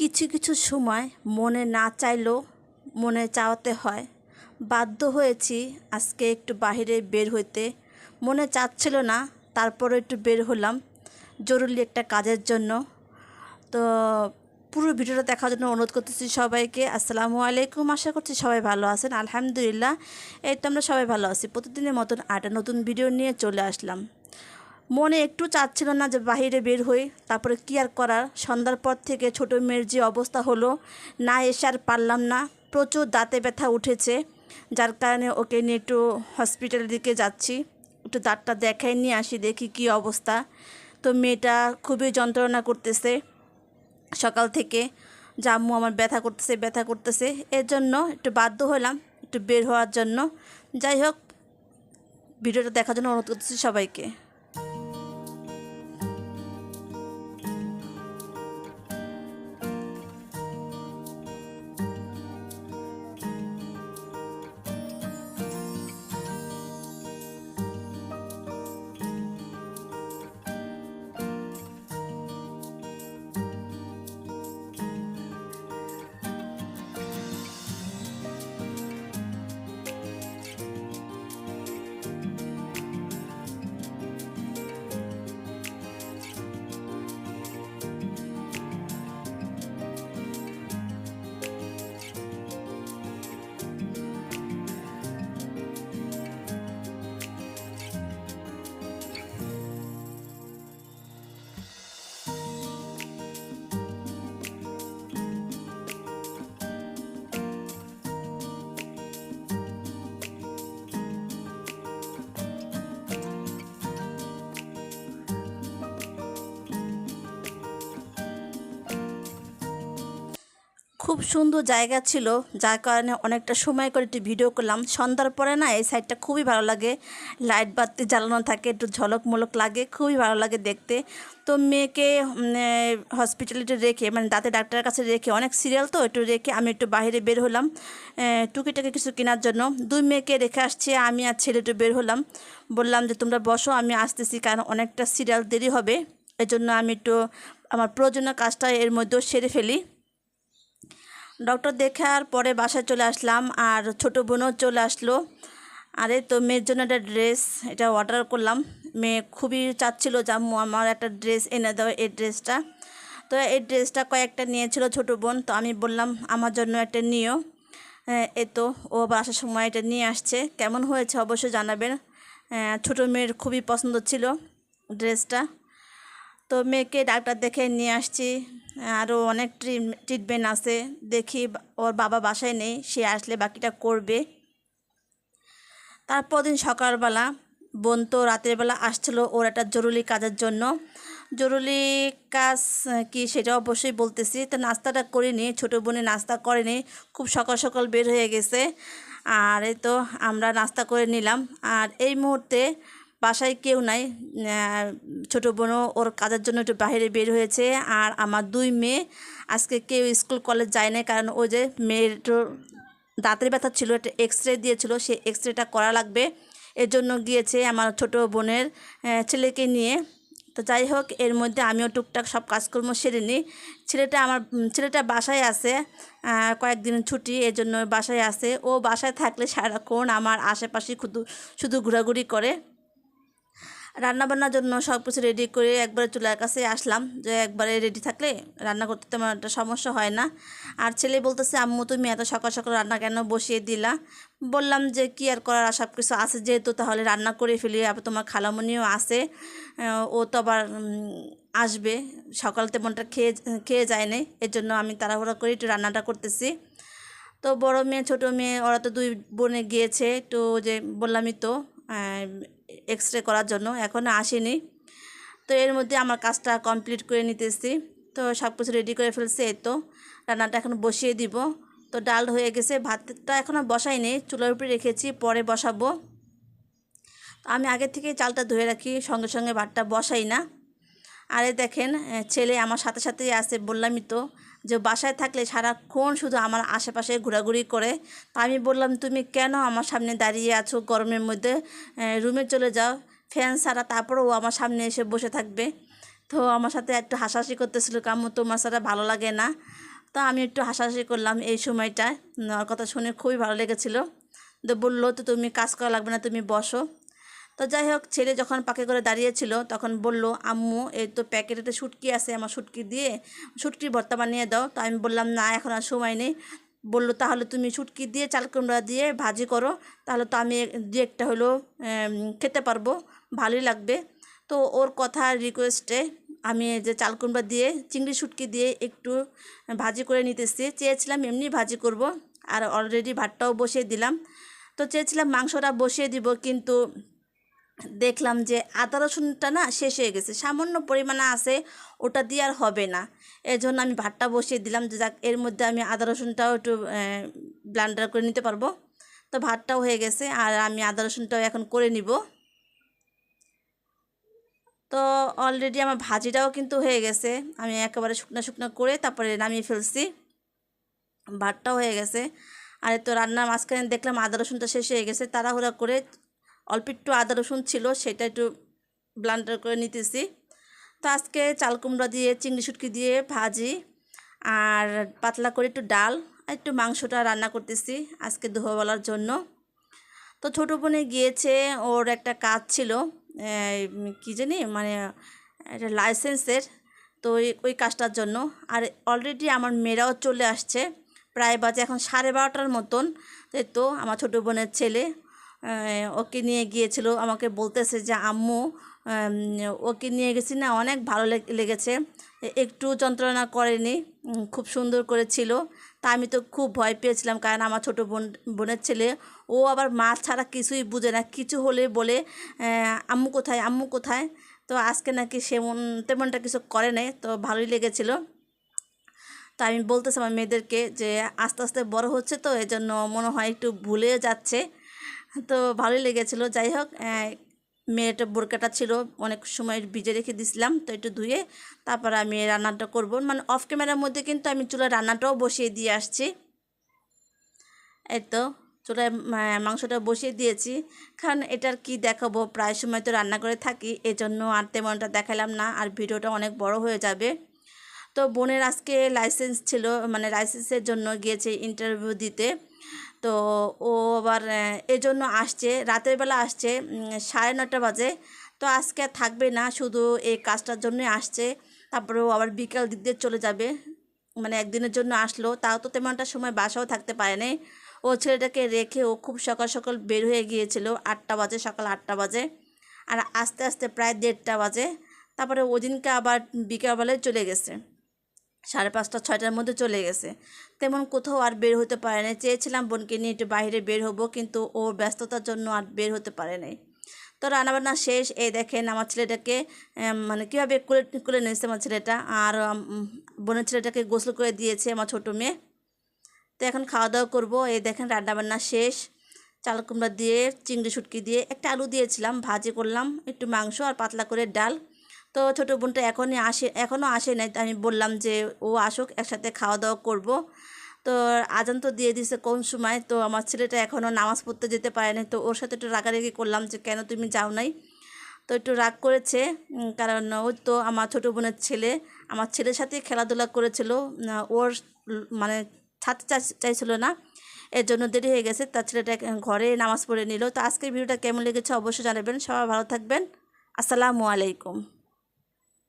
কিছু কিছু সময় মনে না চাইলেও মনে চাওয়াতে হয়। বাধ্য হয়েছি আজকে একটু বাহিরে বের হইতে। মনে চাচ্ছিল না, তারপরে একটু বের হলাম জরুরি একটা কাজের জন্য। তো পুরো ভিডিওটা দেখার জন্য অনুরোধ করতেছি সবাইকে। আসসালামু আলাইকুম, আশা করছি সবাই ভালো আছেন। আলহামদুলিল্লাহ, এই তো আমরা সবাই ভালো আছি। প্রতিদিনের মতন একটা নতুন ভিডিও নিয়ে চলে আসলাম। মনে একটু চাচ্ছিল না যে বাহিরে বের হই, তারপরে কী আর করার। সন্ধ্যার পর থেকে ছোটো মেয়ের যে অবস্থা হলো, না এসে আর পারলাম না। প্রচুর দাঁতে ব্যথা উঠেছে, যার কারণে ওকে নিয়ে একটু হসপিটালের দিকে যাচ্ছি। একটু দাঁতটা দেখাই নিয়ে আসি, দেখি কী অবস্থা। তো মেয়েটা খুবই যন্ত্রণা করতেছে সকাল থেকে, যে আম্মু আমার ব্যথা করতেছে। এর জন্য একটু বাধ্য হলাম একটু বের হওয়ার জন্য। যাই হোক, ভিডিওটা দেখার জন্য অনুরোধ করতেছি সবাইকে। খুব সুন্দর জায়গা ছিল, যার কারণে অনেকটা সময় করে একটু ভিডিও করলাম। সন্ধ্যার পরে না এই সাইডটা খুবই ভালো লাগে, লাইট বাতি জ্বালানো থাকে, একটু ঝলক মলক লাগে, খুবই ভালো লাগে দেখতে। তো মেয়েকে হসপিটালিটি রেখে, মানে দাঁতের ডাক্তারের কাছে রেখে, অনেক সিরিয়াল তো একটু রেখে আমি একটু বাইরে বের হলাম টুকিটাকি কিছু কেনার জন্য। দুই মেয়েকে রেখে আসছি, আমি আর ছেলে একটু বের হলাম। বললাম যে তোমরা বসো, আমি আসতেছি, কারণ অনেকটা সিরিয়াল দেরি হবে। এজন্য আমি একটু আমার প্রয়োজনীয় কাজটা এর মধ্যেও সেরে ফেলি। ডক্টর দেখার পরে বাসায় চলে আসলাম, আর ছোটো বোনও চলে আসলো। আরে তো মেয়ের জন্য একটা ড্রেস এটা অর্ডার করলাম। মেয়ে খুবই চাচ্ছিল যে আম্মু আমার একটা ড্রেস এনে দাও, এই ড্রেসটা। তো এই ড্রেসটা কয়েকটা নিয়েছিল ছোটো বোন, তো আমি বললাম আমার জন্য একটা নিও। এ তো ও আসার সময় এটা নিয়ে আসছে। কেমন হয়েছে অবশ্যই জানাবেন। ছোটো মেয়ের খুবই পছন্দ ছিল ড্রেসটা। তো মেয়েকে ডাক্তার দেখে নিয়ে আসছি। আরও অনেক ট্রিটমেন্ট আছে, দেখি ওর বাবা বাসায় নেই, সে আসলে বাকিটা করবে। তারপর দিন সকালবেলা বোন তো রাতের বেলা আসছিলো ওর একটা জরুরি কাজের জন্য। জরুরি কাজ কি সেটা অবশ্যই বলতেছি। তো নাস্তাটা করিনি, ছোটো বোনে নাস্তা করেনি, খুব সকাল সকাল বের হয়ে গেছে। আর এই তো আমরা নাস্তা করে নিলাম। আর এই মুহূর্তে বাসায় কেউ নাই, ছোটো বোনও ওর কাজের জন্য একটু বাইরে বের হয়েছে। আর আমার দুই মেয়ে আজকে কেউ স্কুল কলেজ যায় না, কারণ ওই যে মেয়ের দাঁতের ব্যথা ছিল, একটা এক্স রে দিয়েছিল, সেই এক্স রেটা করা লাগবে, এর জন্য গিয়েছে আমার ছোটো বোনের ছেলেকে নিয়ে। তো যাই হোক, এর মধ্যে আমিও টুকটাক সব কাজকর্ম সেরে নিই। ছেলেটা বাসায় আছে, কয়েকদিন ছুটি, এর জন্য বাসায় আছে। ও বাসায় থাকলে সারাক্ষণ আমার আশেপাশে শুধু ঘোরাঘুরি করে। রান্নাবান্নার জন্য সব কিছু রেডি করে একবারে চুলার কাছে আসলাম, যে একবারে রেডি থাকলে রান্না করতে তেমন একটা সমস্যা হয় না। আর ছেলে বলতেছে আম্মু তুমি এত সকাল সকাল রান্না কেন বসিয়ে দিলা। বললাম যে কি আর করার, সব কিছু আছে যেহেতু তাহলে রান্না করে ফেলি। আবার তোমার খালামণিও আছে, ও তো আবার আসবে, সকাল তেমনটা খেয়ে যায় না, এর জন্য আমি তাড়াহুড়া করে একটু রান্নাটা করতেছি। তো বড় মেয়ে ছোটো মেয়ে ওরা তো দুই বোনে গিয়েছে একটু, যে বললামই তো এক্স রে করার জন্য, এখনও আসেনি। তো এর মধ্যে আমার কাজটা কমপ্লিট করে নিতেছি। তো সব কিছু রেডি করে ফেলছে, এই তো রান্নাটা এখন বসিয়ে দিব। তো ডাল হয়ে গেছে, ভাতটা এখনও বসাই নেই, চুলার উপরে রেখেছি, পরে বসাবো। আমি আগে থেকে চালটা ধুয়ে রাখি, সঙ্গে সঙ্গে ভাতটা বসাই না। আরে দেখেন, ছেলে আমার সাথে সাথেই আছে, বললামই তো যে বাসায় থাকলে সারাক্ষণ শুধু আমার আশেপাশে ঘোরাঘুরি করে। তো আমি বললাম তুমি কেন আমার সামনে দাঁড়িয়ে আছো গরমের মধ্যে, রুমে চলে যাও, ফ্যান ছাড়া, তারপরেও আমার সামনে এসে বসে থাকবে। তো আমার সাথে একটু হাসাহাসি করতেছিল, কাম্মু তোমার ছাড়া ভালো লাগে না। তো আমি একটু হাসাহাসি করলাম এই সময়টায়। ওর কথা শুনে খুবই ভালো লেগেছিল। তো বললো তো তুমি কাজ করা লাগবে না, তুমি বসো। তো যাই হোক, ছেলে যখন পাকে করে দাঁড়িয়েছিল তখন বলল, আম্মু এই তো প্যাকেটে শুটকি আছে, আমার শুটকি দিয়ে শুটকির ভর্তা বানিয়ে দাও। তো আমি বললাম না, এখন আর সময় নেই। বললো তাহলে তুমি শুটকি দিয়ে চাল কুমড়া দিয়ে ভাজি করো, তাহলে তো আমি দু একটা হলো খেতে পারবো, ভালোই লাগবে। তো ওর কথা রিকোয়েস্টে আমি এই যে চাল কুমড়া দিয়ে চিংড়ি শুটকি দিয়ে একটু ভাজি করে নিতেছি। চেয়েছিলাম এমনি ভাজি করব, আর অলরেডি ভাতটাও বসিয়ে দিলাম। তো চেয়েছিলাম মাংসটা বসিয়ে দিব, কিন্তু দেখলাম যে আদা রসুনটা না শেষ হয়ে গেছে, সামান্য পরিমাণে আছে, ওটা দিয়ে আর হবে না। এই জন্য আমি ভাতটা বসিয়ে দিলাম যে যাক, এর মধ্যে আমি আদা রসুনটাও একটু ব্লেন্ডার করে নিতে পারবো। তো ভাতটাও হয়ে গেছে, আর আমি আদা রসুনটাও এখন করে নিব। তো অলরেডি আমার ভাজিটাও কিন্তু হয়ে গেছে, আমি একেবারে শুকনো শুকনো করে তারপরে নামিয়ে ফেলছি। ভাতটাও হয়ে গেছে, আর এই তো রান্নার মাঝখানে দেখলাম আদা রসুনটা শেষ হয়ে গেছে, তাড়াহুড়া করে অল্প একটু আদা রসুন ছিল সেটা একটু ব্লেন্ডার করে নিতেছি। তো আজকে চাল কুমড়া দিয়ে চিংড়ি শুটকি দিয়ে ভাজি, আর পাতলা করে একটু ডাল আর একটু মাংসটা রান্না করতেছি আজকে দুপুরবেলার জন্য। তো ছোটো বোনে গিয়েছে, ওর একটা কাজ ছিল, কী জানি মানে একটা লাইসেন্সের। তো ওই কাজটার জন্য, আর অলরেডি আমার মেয়েরাও চলে আসছে, প্রায় বাজে এখন 12:30টার মতন। তো আমার ছোটো বোনের ছেলে ওকে নিয়ে গিয়েছিল, আমাকে বলতেছে যে আম্মু ওকে নিয়ে গেছি না, অনেক ভালো লেগেছে, একটু যন্ত্রণা করেনি, খুব সুন্দর করেছিল। তা আমি তো খুব ভয় পেয়েছিলাম, কারণ আমার ছোটো বোনের ছেলে, ও আবার মাছ ছাড়া কিছুই বুঝে না, কিছু হলে বলে আম্মু কোথায়, আম্মু কোথায়। তো আজকে নাকি তেমনটা কিছু করে নাই, তো ভালোই লেগেছিল। তো আমি বলতেছি আমার মেয়েদেরকে যে আস্তে আস্তে বড় হচ্ছে, তো এজন্য মনে হয় একটু ভুলে যাচ্ছে। তো ভালোই লেগেছিল। যাই হোক, মেয়েটা বোরকাটা ছিল অনেক সময় ভিজে রেখে দিছিলাম, তো একটু ধুয়ে তারপর আমি রান্নাটা করব, মানে অফ ক্যামেরার মধ্যে কিন্তু আমি চুলায় রান্নাটাও বসিয়ে দিয়ে আসছি। এই তো চুলায় মাংসটা বসিয়ে দিয়েছি, কারণ এটার কি দেখাবো, প্রায় সময় তো রান্না করে থাকি, এজন্য আর তেমনটা দেখালাম না, আর ভিডিওটা অনেক বড় হয়ে যাবে। তো বোনের আজকে লাইসেন্স ছিল, মানে লাইসেন্সের জন্য গিয়েছে ইন্টারভিউ দিতে। তো ও আবার এজন্য আসছে, রাতের বেলা আসছে 9:30 বাজে। তো আজকে আর থাকবে না, শুধু এই কাজটার জন্যই আসছে, তারপরে ও আবার বিকাল দিক দিয়ে চলে যাবে। মানে একদিনের জন্য আসলো, তাও তো তেমন একটা সময় বাসাও থাকতে পারে নাই। ও ছেলেটাকে রেখে ও খুব সকাল সকাল বের হয়ে গিয়েছিল, 8টা বাজে, সকাল 8টা বাজে, আর আস্তে আস্তে প্রায় 1:30 বাজে। তারপরে ওদিনকে আবার বিকালবেলায় চলে গেছে, 5:30 6টার মধ্যে চলে গেছে। তেমন কোথাও আর বের হতে পারে না, চেয়েছিলাম বোনকে নিয়ে একটু বাইরে বের হব, কিন্তু ওর ব্যস্ততার জন্য আর বের হতে পারে নাই। তো রান্নাবান্না শেষ, এই দেখেন আমার ছেলেটাকে মানে কীভাবে কোলে কোলে নিয়েছে আমার ছেলেটা, আর বোনের ছেলেটাকে গোসল করে দিয়েছে আমার ছোটো মেয়ে। তো এখন খাওয়া দাওয়া করবো। এই দেখেন রান্নাবান্না শেষ, চাল কুমড়া দিয়ে চিংড়ি শুটকি দিয়ে একটা আলু দিয়েছিলাম, ভাজি করলাম, একটু মাংস আর পাতলা করে ডাল। তো ছোটো বোনটা এখনও আসে নাই, তো আমি বললাম যে ও আসুক, একসাথে খাওয়া দাওয়া করব। তো আজান তো দিয়ে দিছে কোন সময়, তো আমার ছেলেটা এখনও নামাজ পড়তে যেতে পারে না, তো ওর সাথে একটু রাগারাগি করলাম যে কেন তুমি যাও নাই। তো একটু রাগ করেছে, কারণ ওই তো আমার ছোটো বোনের ছেলে আমার ছেলের সাথে খেলাধুলা করেছিল, ওর মানে ছাড়তে চাইছিল না, এর জন্য দেরি হয়ে গেছে। তার ছেলেটা ঘরে নামাজ পড়ে নিল। তো আজকের ভিডিওটা কেমন লেগেছে অবশ্যই জানাবেন। সবাই ভালো থাকবেন। আসসালামু আলাইকুম।